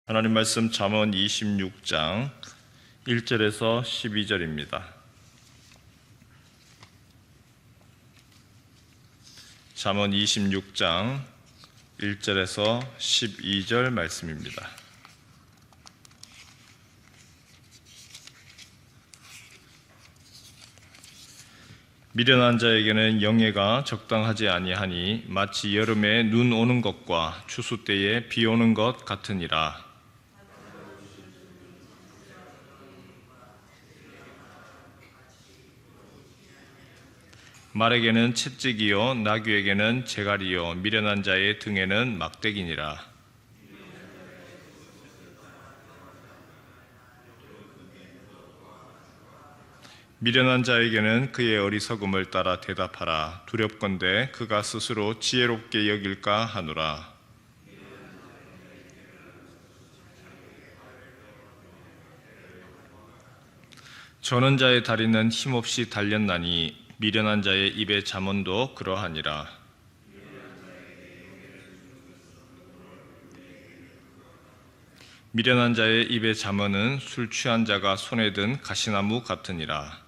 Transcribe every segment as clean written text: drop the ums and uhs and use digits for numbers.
하나님 말씀 잠언 26장 1절에서 12절입니다. 잠언 26장 1절에서 12절 말씀입니다. 미련한 자에게는 영예가 적당하지 아니하니 마치 여름에 눈 오는 것과 추수 때에 비 오는 것 같으니라. 말에게는 채찍이요 나귀에게는 재갈이요 미련한 자의 등에는 막대기니라. 미련한 자에게는 그의 어리석음을 따라 대답하라. 두렵건대 그가 스스로 지혜롭게 여길까 하노라. 저는 자의 다리는 힘없이 달렸나니 미련한 자의 입의 잠언도 그러하니라. 미련한 자의 입의 잠언은 술 취한 자가 손에 든 가시나무 같으니라.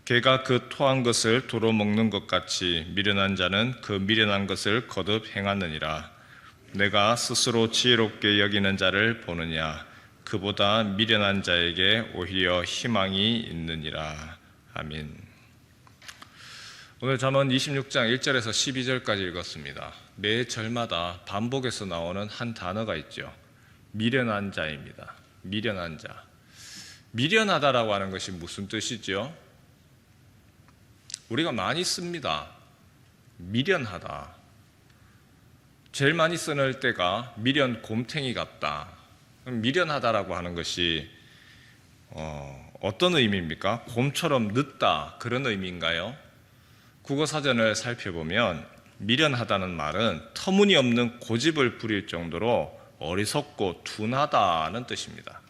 개가 그 토한 것을 도로 먹는 것 같이 미련한 자는 그 미련한 것을 거듭 행하느니라. 내가 스스로 지혜롭게 여기는 자를 보느냐 그보다 미련한 자에게 오히려 희망이 있느니라. 아멘. 오늘 잠언 26장 1절에서 12절까지 읽었습니다. 매 절마다 반복해서 나오는 한 단어가 있죠. 미련한 자입니다. 미련한 자. 미련하다라고 하는 것이 무슨 뜻이죠? 우리가 많이 씁니다. 미련하다. 제일 많이 쓰는 때가 미련 곰탱이 같다. 미련하다라고 하는 것이 어떤 의미입니까? 곰처럼 늦다 그런 의미인가요? 국어사전을 살펴보면 미련하다는 말은 터무니없는 고집을 부릴 정도로 어리석고 둔하다는 뜻입니다.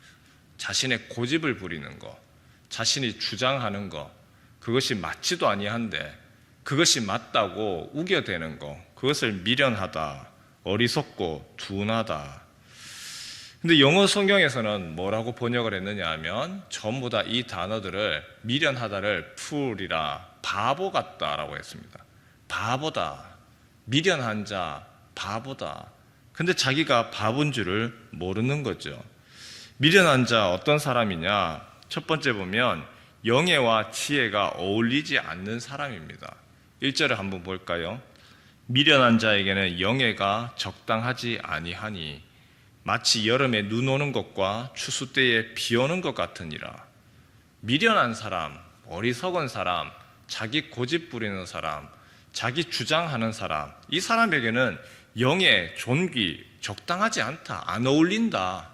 자신의 고집을 부리는 것, 자신이 주장하는 것, 그것이 맞지도 아니한데 그것이 맞다고 우겨대는 것, 그것을 미련하다, 어리석고 둔하다. 근데 영어 성경에서는 뭐라고 번역을 했느냐 하면 전부 다 이 단어들을 미련하다를 풀이라 바보 같다라고 했습니다. 바보다, 미련한 자, 바보다. 근데 자기가 바본 줄을 모르는 거죠. 미련한 자 어떤 사람이냐? 첫 번째 보면 영예와 지혜가 어울리지 않는 사람입니다. 1절을 한번 볼까요? 미련한 자에게는 영예가 적당하지 아니하니 마치 여름에 눈 오는 것과 추수 때에 비 오는 것 같으니라. 미련한 사람, 어리석은 사람, 자기 고집 부리는 사람, 자기 주장하는 사람, 이 사람에게는 영예, 존귀 적당하지 않다, 안 어울린다,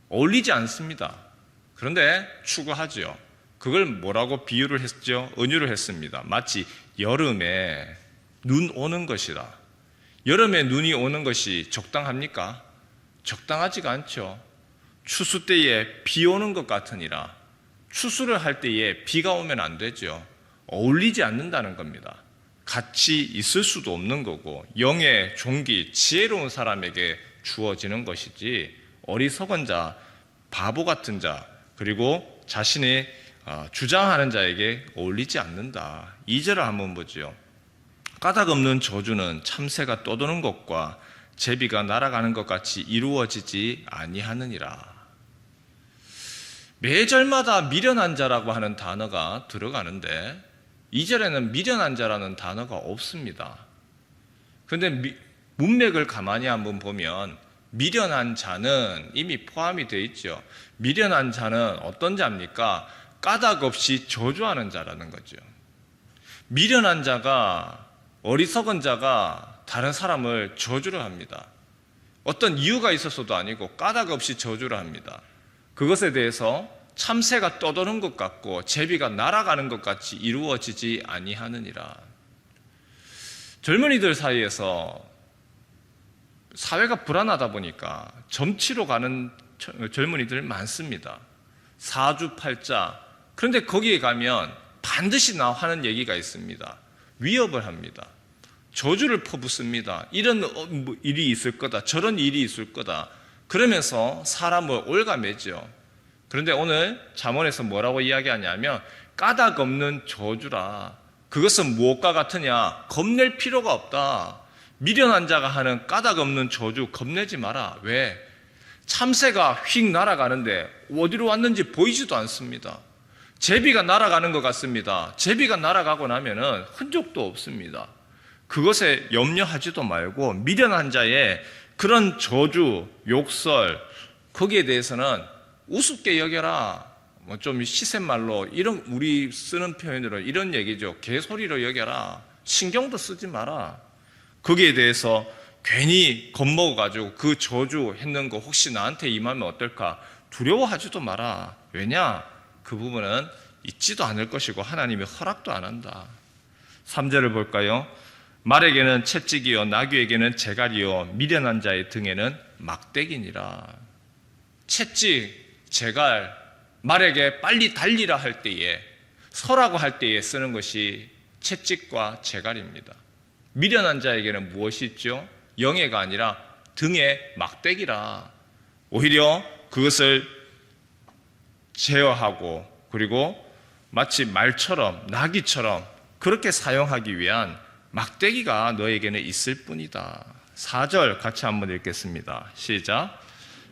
어울리지 않습니다. 그런데 추구하죠. 그걸 뭐라고 비유를 했죠? 은유를 했습니다. 마치 여름에 눈 오는 것이다. 여름에 눈이 오는 것이 적당합니까? 적당하지가 않죠. 추수 때에 비 오는 것 같으니라. 추수를 할 때에 비가 오면 안 되죠. 어울리지 않는다는 겁니다. 같이 있을 수도 없는 거고 영예, 존귀, 지혜로운 사람에게 주어지는 것이지 어리석은 자, 바보 같은 자, 그리고 자신이 주장하는 자에게 어울리지 않는다. 2절을 한번 보죠. 까닭 없는 저주는 참새가 떠도는 것과 제비가 날아가는 것 같이 이루어지지 아니하느니라. 매절마다 미련한 자라고 하는 단어가 들어가는데 2절에는 미련한 자라는 단어가 없습니다. 그런데 문맥을 가만히 한번 보면 미련한 자는 이미 포함이 되어 있죠. 미련한 자는 어떤 자입니까? 까닭 없이 저주하는 자라는 거죠. 미련한 자가, 어리석은 자가 다른 사람을 저주를 합니다. 어떤 이유가 있어서도 아니고 까닭 없이 저주를 합니다. 그것에 대해서 참새가 떠도는 것 같고 제비가 날아가는 것 같이 이루어지지 아니하느니라. 젊은이들 사이에서 사회가 불안하다 보니까 점치러 가는 젊은이들 많습니다. 사주팔자. 그런데 거기에 가면 반드시 하는 얘기가 있습니다. 위협을 합니다. 저주를 퍼붓습니다. 이런 일이 있을 거다. 저런 일이 있을 거다. 그러면서 사람을 올가매죠. 그런데 오늘 잠언에서 뭐라고 이야기하냐면 까닭 없는 저주라. 그것은 무엇과 같으냐? 겁낼 필요가 없다. 미련한 자가 하는 까닭 없는 저주 겁내지 마라. 왜? 참새가 휙 날아가는데 어디로 왔는지 보이지도 않습니다. 제비가 날아가는 것 같습니다. 제비가 날아가고 나면은 흔적도 없습니다. 그것에 염려하지도 말고 미련한 자의 그런 저주, 욕설, 거기에 대해서는 우습게 여겨라. 뭐 좀 시샘말로 이런 우리 쓰는 표현으로 이런 얘기죠. 개소리로 여겨라. 신경도 쓰지 마라. 거기에 대해서 괜히 겁먹어가지고 그 저주했는 거 혹시 나한테 임하면 어떨까 두려워하지도 마라. 왜냐? 그 부분은 있지도 않을 것이고 하나님이 허락도 안 한다. 3절을 볼까요? 말에게는 채찍이요 나귀에게는 재갈이요 미련한 자의 등에는 막대기니라. 채찍, 재갈, 말에게 빨리 달리라 할 때에 서라고 할 때에 쓰는 것이 채찍과 재갈입니다. 미련한 자에게는 무엇이 있죠? 영예가 아니라 등에 막대기라. 오히려 그것을 제어하고 그리고 마치 말처럼 나귀처럼 그렇게 사용하기 위한 막대기가 너에게는 있을 뿐이다. 4절 같이 한번 읽겠습니다. 시작.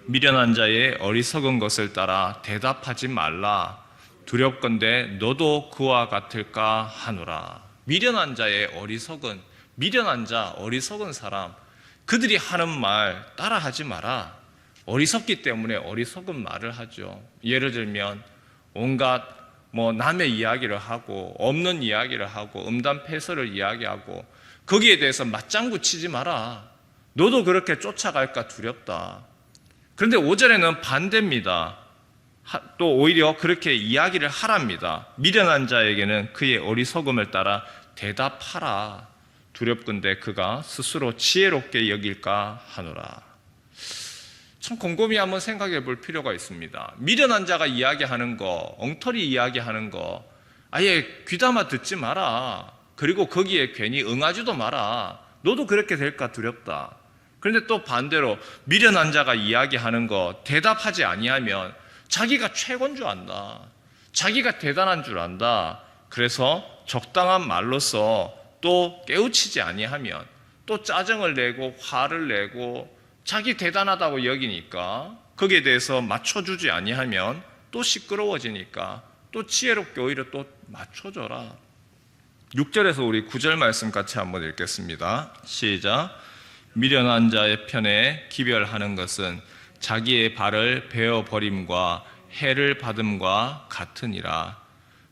미련한 자의 어리석은 것을 따라 대답하지 말라. 두렵건대 너도 그와 같을까 하노라. 미련한 자의 어리석은, 미련한 자, 어리석은 사람, 그들이 하는 말 따라하지 마라. 어리석기 때문에 어리석은 말을 하죠. 예를 들면 온갖 남의 이야기를 하고 없는 이야기를 하고 음담패설을 이야기하고 거기에 대해서 맞장구 치지 마라. 너도 그렇게 쫓아갈까 두렵다. 그런데 5절에는 반대입니다. 또 오히려 그렇게 이야기를 하랍니다. 미련한 자에게는 그의 어리석음을 따라 대답하라. 두렵건대 그가 스스로 지혜롭게 여길까 하노라. 참 곰곰이 한번 생각해 볼 필요가 있습니다. 미련한 자가 이야기하는 거, 엉터리 이야기하는 거 아예 귀담아 듣지 마라. 그리고 거기에 괜히 응하지도 마라. 너도 그렇게 될까 두렵다. 그런데 또 반대로 미련한 자가 이야기하는 거 대답하지 아니하면 자기가 최고인 줄 안다. 자기가 대단한 줄 안다. 그래서 적당한 말로써 또 깨우치지 아니하면 또 짜증을 내고 화를 내고 자기 대단하다고 여기니까 거기에 대해서 맞춰주지 아니하면 또 시끄러워지니까 또 지혜롭게 오히려 또 맞춰줘라. 6절에서 우리 9절 말씀 같이 한번 읽겠습니다. 시작. 미련한 자의 편에 기별하는 것은 자기의 발을 베어버림과 해를 받음과 같으니라.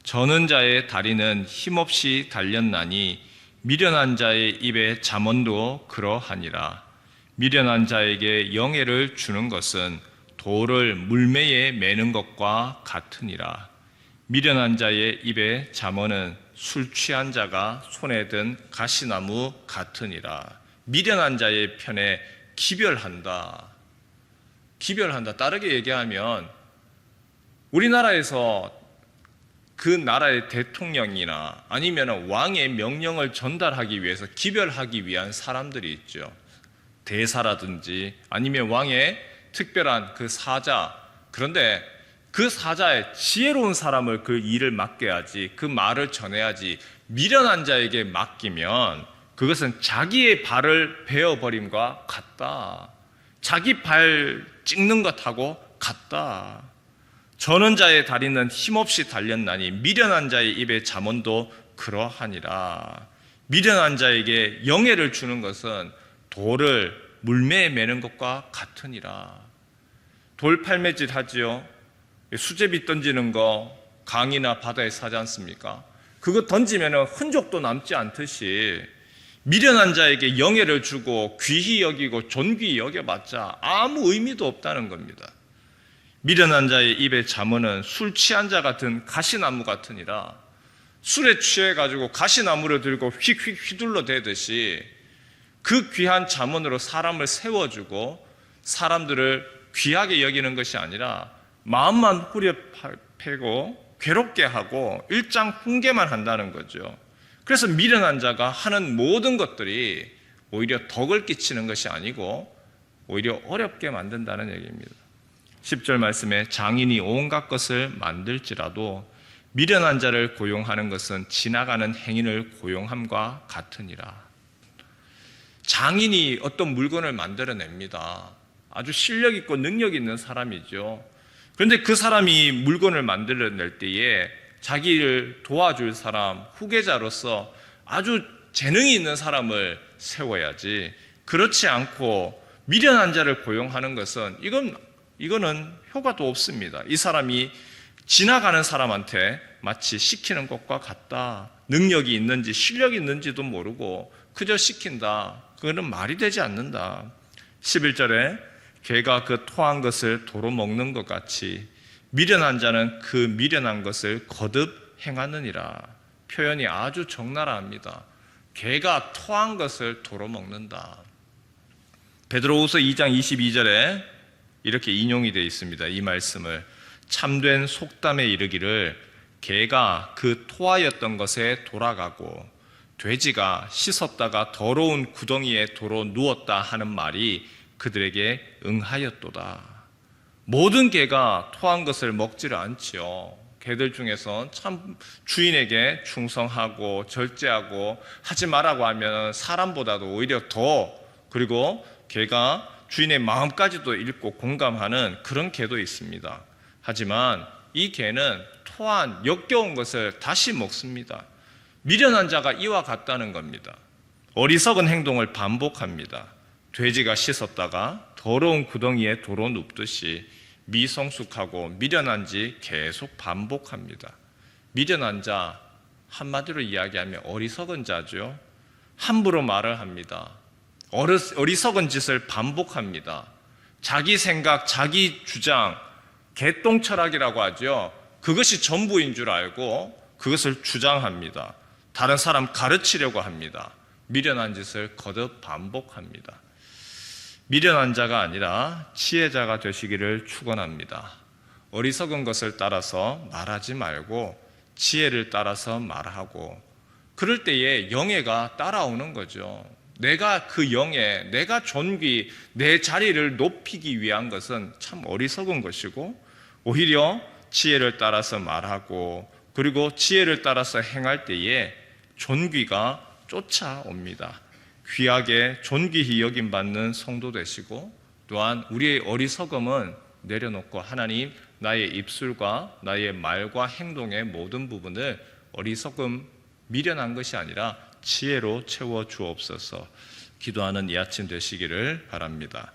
저는 자의 다리는 힘없이 달렸나니 미련한 자의 입에 잠언도 그러하니라. 미련한 자에게 영예를 주는 것은 돌을 물매에 매는 것과 같으니라. 미련한 자의 입에 잠언은 술 취한 자가 손에 든 가시나무 같으니라. 미련한 자의 편에 기별한다. 기별한다. 다르게 얘기하면 우리나라에서 그 나라의 대통령이나 아니면 왕의 명령을 전달하기 위해서 기별하기 위한 사람들이 있죠. 대사라든지 아니면 왕의 특별한 그 사자. 그런데 그 사자의 지혜로운 사람을 그 일을 맡겨야지, 그 말을 전해야지. 미련한 자에게 맡기면 그것은 자기의 발을 베어버림과 같다. 자기 발 찍는 것하고 같다. 저는 자의 다리는 힘없이 달렸나니 미련한 자의 입에 잠언도 그러하니라. 미련한 자에게 영예를 주는 것은 돌을 물매에 매는 것과 같으니라. 돌팔매질 하지요. 수제비 던지는 거 강이나 바다에 사지 않습니까? 그거 던지면 흔적도 남지 않듯이 미련한 자에게 영예를 주고 귀히 여기고 존귀히 여겨봤자 아무 의미도 없다는 겁니다. 미련한 자의 입에 잠언은 술 취한 자 같은 가시나무 같으니라. 술에 취해가지고 가시나무를 들고 휙휙 휘둘러 대듯이 그 귀한 잠언으로 사람을 세워주고 사람들을 귀하게 여기는 것이 아니라 마음만 후려 패고 괴롭게 하고 일장훈계만 한다는 거죠. 그래서 미련한 자가 하는 모든 것들이 오히려 덕을 끼치는 것이 아니고 오히려 어렵게 만든다는 얘기입니다. 10절 말씀에 장인이 온갖 것을 만들지라도 미련한 자를 고용하는 것은 지나가는 행인을 고용함과 같으니라. 장인이 어떤 물건을 만들어냅니다. 아주 실력 있고 능력 있는 사람이죠. 그런데 그 사람이 물건을 만들어낼 때에 자기를 도와줄 사람, 후계자로서 아주 재능이 있는 사람을 세워야지, 그렇지 않고 미련한 자를 고용하는 것은 이거는 효과도 없습니다. 이 사람이 지나가는 사람한테 마치 시키는 것과 같다. 능력이 있는지 실력이 있는지도 모르고 그저 시킨다. 그거는 말이 되지 않는다. 11절에 개가 그 토한 것을 도로 먹는 것 같이 미련한 자는 그 미련한 것을 거듭 행하느니라. 표현이 아주 적나라합니다. 개가 토한 것을 도로 먹는다. 베드로후서 2장 22절에 이렇게 인용이 되어 있습니다. 이 말씀을 참된 속담에 이르기를 개가 그 토하였던 것에 돌아가고 돼지가 씻었다가 더러운 구덩이에 도로 누웠다 하는 말이 그들에게 응하였도다. 모든 개가 토한 것을 먹지를 않지요. 개들 중에서 참 주인에게 충성하고 절제하고 하지 말라고 하면 사람보다도 오히려 더, 그리고 개가 주인의 마음까지도 읽고 공감하는 그런 개도 있습니다. 하지만 이 개는 토한 역겨운 것을 다시 먹습니다. 미련한 자가 이와 같다는 겁니다. 어리석은 행동을 반복합니다. 돼지가 씻었다가 더러운 구덩이에 도로 눕듯이 미성숙하고 미련한지 계속 반복합니다. 미련한 자, 한마디로 이야기하면 어리석은 자죠. 함부로 말을 합니다. 어리석은 짓을 반복합니다. 자기 생각, 자기 주장, 개똥철학이라고 하죠. 그것이 전부인 줄 알고 그것을 주장합니다. 다른 사람 가르치려고 합니다. 미련한 짓을 거듭 반복합니다. 미련한 자가 아니라 지혜자가 되시기를 축원합니다. 어리석은 것을 따라서 말하지 말고 지혜를 따라서 말하고, 그럴 때에 영예가 따라오는 거죠. 내가 그 영예, 내가 존귀, 내 자리를 높이기 위한 것은 참 어리석은 것이고, 오히려 지혜를 따라서 말하고 그리고 지혜를 따라서 행할 때에 존귀가 쫓아옵니다. 귀하게 존귀히 여김받는 성도 되시고, 또한 우리의 어리석음은 내려놓고 하나님, 나의 입술과 나의 말과 행동의 모든 부분을 어리석음, 미련한 것이 아니라 지혜로 채워 주옵소서. 기도하는 이 아침 되시기를 바랍니다.